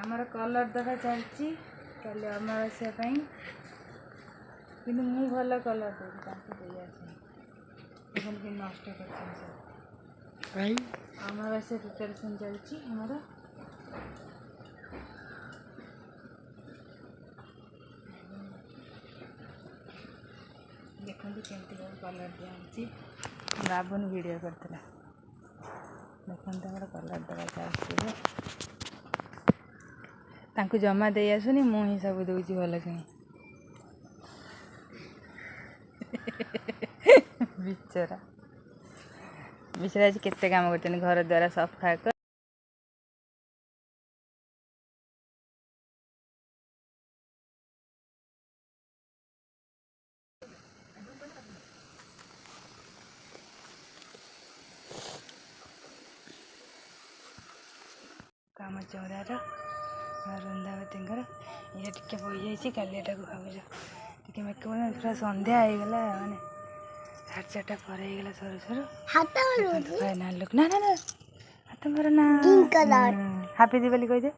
आमर कलर देखा चलती कल अमावास्या कि मु भल कलर देवी नष्ट कर अमावास्या प्रिपेरेसन चलती आमर देखते केमती कलर दिखाई बाबुन वीडियो करता देखते कलर दवा चलती जमा दे आसुनी मुझे सब दूसरी भल कि बिचरा बिचरा आज केते काम कर घर द्वारा सफा कर काम चौरार रंधावती ये टे बही जाइए काली भावुज टे मेकअप पूरा संध्या हो गला माने 4:30 पर हो गला सर सर ना लुक ना ना ना हाथ मार ना हैप्पी दिवाली कह दे।